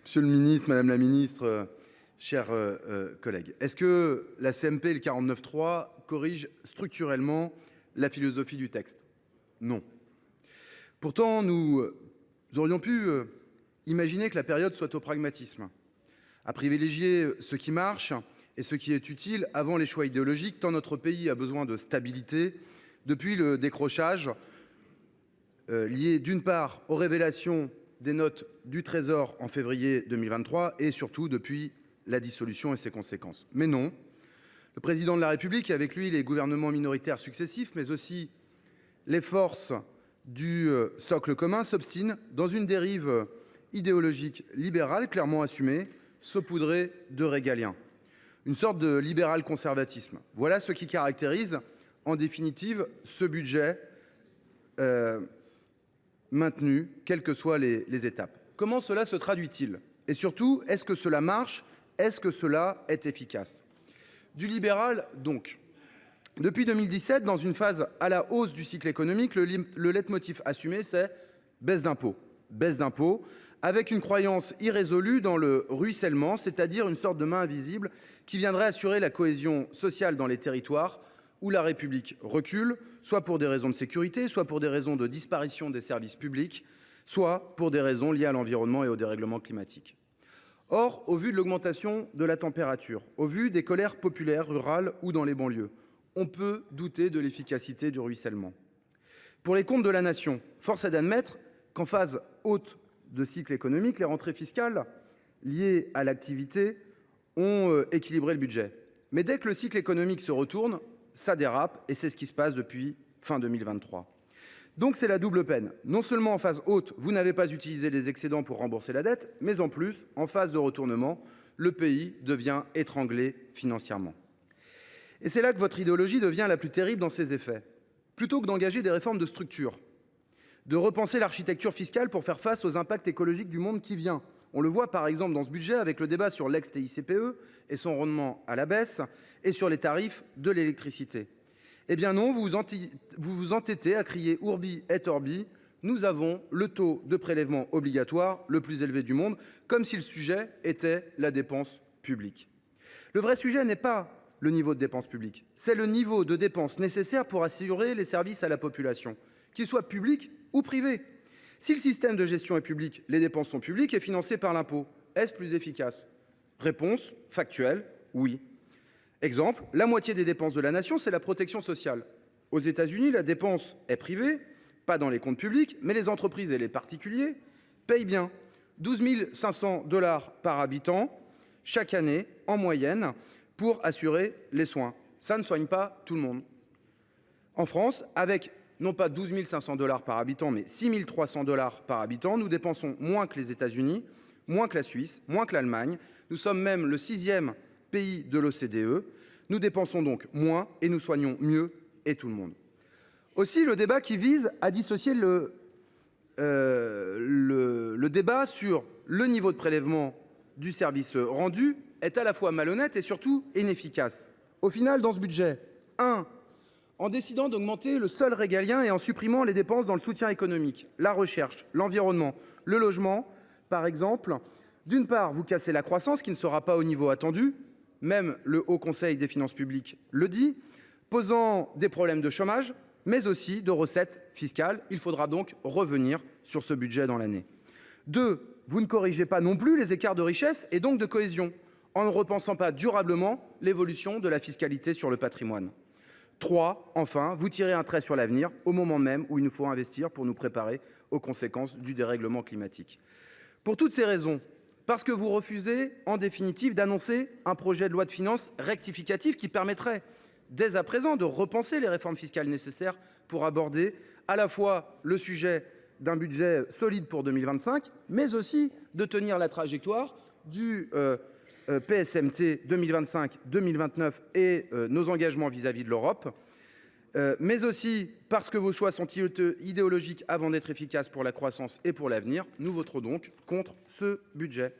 Monsieur le ministre, madame la ministre, chers collègues, est-ce que la CMP et le 49.3 corrigent structurellement la philosophie du texte? Non. Pourtant, nous aurions pu imaginer que la période soit au pragmatisme, à privilégier ce qui marche et ce qui est utile avant les choix idéologiques, tant notre pays a besoin de stabilité depuis le décrochage lié d'une part aux révélations des notes du Trésor en février 2023 et surtout depuis la dissolution et ses conséquences. Mais non, le président de la République et avec lui les gouvernements minoritaires successifs, mais aussi les forces du socle commun s'obstinent dans une dérive idéologique libérale clairement assumée, saupoudrée de régalien. Une sorte de libéral conservatisme. Voilà ce qui caractérise en définitive ce budget maintenu, quelles que soient les étapes. Comment cela se traduit-il? Et surtout, est-ce que cela marche? Est-ce que cela est efficace? Du libéral, donc. Depuis 2017, dans une phase à la hausse du cycle économique, le leitmotiv assumé, c'est baisse d'impôts. Baisse d'impôts, avec une croyance irrésolue dans le ruissellement, c'est-à-dire une sorte de main invisible qui viendrait assurer la cohésion sociale dans les territoires où la République recule, soit pour des raisons de sécurité, soit pour des raisons de disparition des services publics, soit pour des raisons liées à l'environnement et au dérèglement climatique. Or, au vu de l'augmentation de la température, au vu des colères populaires, rurales ou dans les banlieues, on peut douter de l'efficacité du ruissellement. Pour les comptes de la nation, force est d'admettre qu'en phase haute de cycle économique, les rentrées fiscales liées à l'activité ont équilibré le budget. Mais dès que le cycle économique se retourne, ça dérape et c'est ce qui se passe depuis fin 2023. Donc c'est la double peine. Non seulement en phase haute, vous n'avez pas utilisé les excédents pour rembourser la dette, mais en plus, en phase de retournement, le pays devient étranglé financièrement. Et c'est là que votre idéologie devient la plus terrible dans ses effets. Plutôt que d'engager des réformes de structure, de repenser l'architecture fiscale pour faire face aux impacts écologiques du monde qui vient. On le voit par exemple dans ce budget avec le débat sur l'ex-TICPE et son rendement à la baisse et sur les tarifs de l'électricité. Eh bien non, vous vous entêtez à crier Urbi et Orbi, nous avons le taux de prélèvement obligatoire le plus élevé du monde, comme si le sujet était la dépense publique. Le vrai sujet n'est pas le niveau de dépenses publiques, c'est le niveau de dépenses nécessaire pour assurer les services à la population, qu'ils soient publics ou privés. Si le système de gestion est public, les dépenses sont publiques et financées par l'impôt. Est-ce plus efficace? Réponse factuelle, oui. Exemple, la moitié des dépenses de la nation, c'est la protection sociale. Aux États-Unis, la dépense est privée, pas dans les comptes publics, mais les entreprises et les particuliers payent bien. 12 500 $ par habitant chaque année, en moyenne, pour assurer les soins. Ça ne soigne pas tout le monde. En France, avec non pas 12 500 $ par habitant, mais 6 300 $ par habitant, nous dépensons moins que les États-Unis, moins que la Suisse, moins que l'Allemagne. Nous sommes même le 6e pays de l'OCDE. Nous dépensons donc moins et nous soignons mieux et tout le monde. Aussi, le débat qui vise à dissocier le débat sur le niveau de prélèvement du service rendu est à la fois malhonnête et surtout inefficace. Au final, dans ce budget, 1. En décidant d'augmenter le seul régalien et en supprimant les dépenses dans le soutien économique, la recherche, l'environnement, le logement, par exemple, d'une part, vous cassez la croissance qui ne sera pas au niveau attendu, même le Haut Conseil des finances publiques le dit, posant des problèmes de chômage, mais aussi de recettes fiscales. Il faudra donc revenir sur ce budget dans l'année. 2. Vous ne corrigez pas non plus les écarts de richesse et donc de cohésion, en ne repensant pas durablement l'évolution de la fiscalité sur le patrimoine. 3. Enfin, vous tirez un trait sur l'avenir au moment même où il nous faut investir pour nous préparer aux conséquences du dérèglement climatique. Pour toutes ces raisons, parce que vous refusez en définitive d'annoncer un projet de loi de finances rectificatif qui permettrait dès à présent de repenser les réformes fiscales nécessaires pour aborder à la fois le sujet d'un budget solide pour 2025, mais aussi de tenir la trajectoire du PSMT 2025-2029 et nos engagements vis-à-vis de l'Europe, mais aussi parce que vos choix sont idéologiques avant d'être efficaces pour la croissance et pour l'avenir. Nous voterons donc contre ce budget.